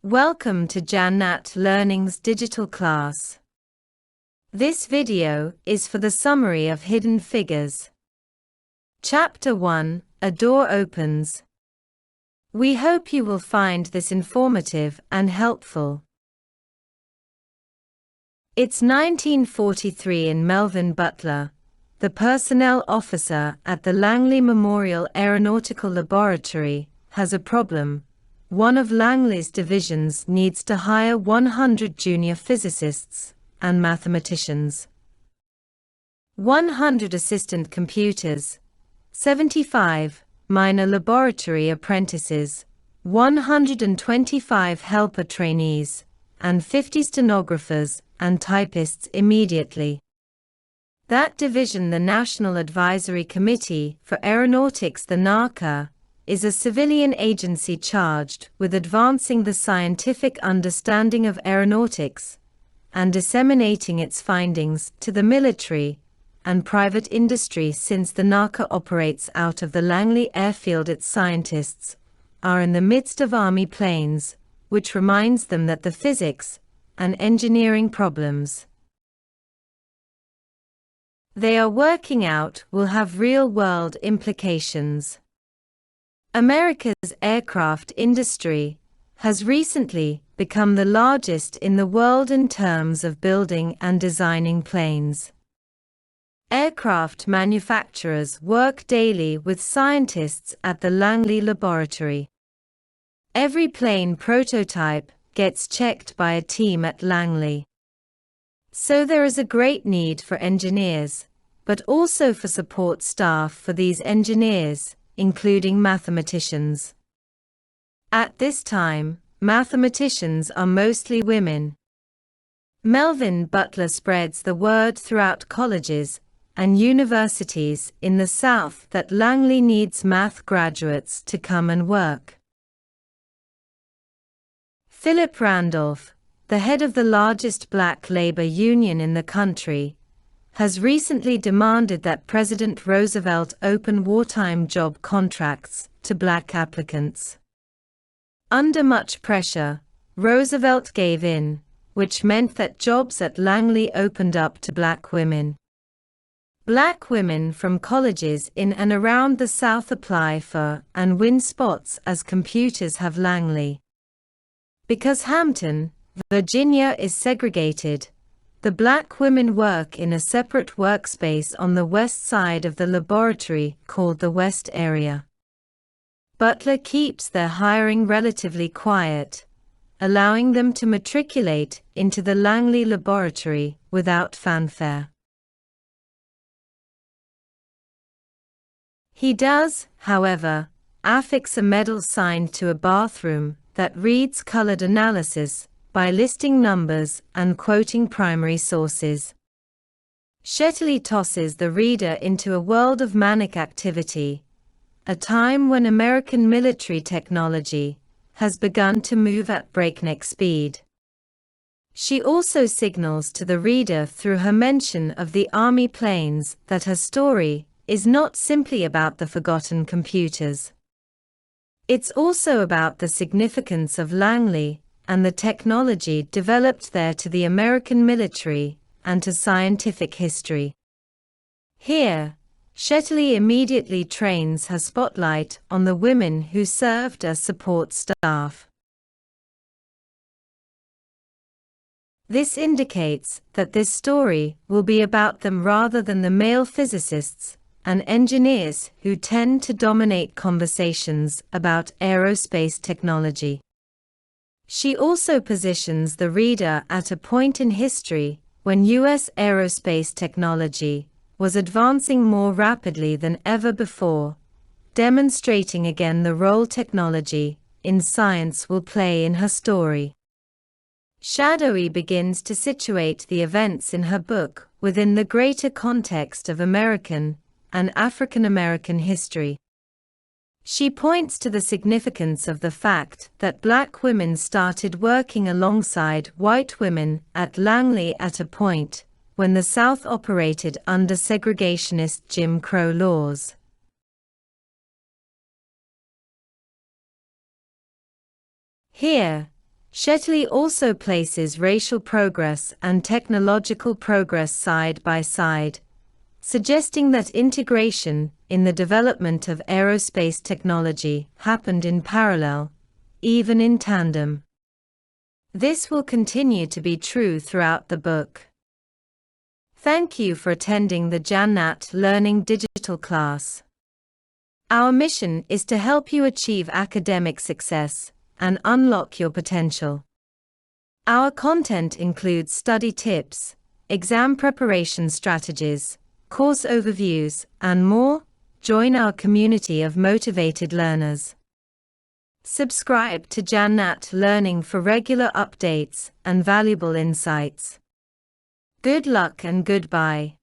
Welcome to Jannat Learning's digital class. This video is for the summary of Hidden Figures. Chapter 1, A Door Opens. We hope you will find this informative and helpful. It's 1943 and Melvin Butler, the personnel officer at the Langley Memorial Aeronautical Laboratory, has a problem. One of Langley's divisions needs to hire 100 junior physicists and mathematicians, 100 assistant computers, 75 minor laboratory apprentices, 125 helper trainees, and 50 stenographers and typists immediately. That division, the National Advisory Committee for Aeronautics, the NACA, is a civilian agency charged with advancing the scientific understanding of aeronautics and disseminating its findings to the military and private industry. Since the NACA operates out of the Langley airfield, its scientists are in the midst of Army planes, which reminds them that the physics and engineering problems they are working out will have real-world implications. America's aircraft industry has recently become the largest in the world in terms of building and designing planes. Aircraft manufacturers work daily with scientists at the Langley Laboratory. Every plane prototype gets checked by a team at Langley. So there is a great need for engineers, but also for support staff for these engineers, including mathematicians. At this time, mathematicians are mostly women. Melvin Butler spreads the word throughout colleges and universities in the South that Langley needs math graduates to come and work. Philip Randolph, the head of the largest black labor union in the country, has recently demanded that President Roosevelt open wartime job contracts to black applicants. Under much pressure, Roosevelt gave in, which meant that jobs at Langley opened up to black women. Black women from colleges in and around the South apply for and win spots as computers have Langley. Because Hampton, Virginia is segregated, the black women work in a separate workspace on the west side of the laboratory called the West Area. Butler keeps their hiring relatively quiet, allowing them to matriculate into the Langley Laboratory without fanfare. He does, however, affix a medal sign to a bathroom that reads colored analysis by listing numbers and quoting primary sources. Shetterly tosses the reader into a world of manic activity, a time when American military technology has begun to move at breakneck speed. She also signals to the reader through her mention of the Army planes that her story is not simply about the forgotten computers. It's also about the significance of Langley and the technology developed there to the American military and to scientific history. Here, Shetterly immediately trains her spotlight on the women who served as support staff. This indicates that this story will be about them rather than the male physicists and engineers who tend to dominate conversations about aerospace technology. She also positions the reader at a point in history when U.S. aerospace technology was advancing more rapidly than ever before, demonstrating again the role technology in science will play in her story. Shadowy begins to situate the events in her book within the greater context of American and African American history. She points to the significance of the fact that black women started working alongside white women at Langley at a point when the South operated under segregationist Jim Crow laws. Here, Shetley also places racial progress and technological progress side by side, suggesting that integration in the development of aerospace technology happened in parallel, even in tandem. This will continue to be true throughout the book. Thank you for attending the Jannat Learning Digital class. Our mission is to help you achieve academic success and unlock your potential. Our content includes study tips, exam preparation strategies, course overviews, and more. Join our community of motivated learners. Subscribe to Jannat Learning for regular updates and valuable insights. Good luck and goodbye.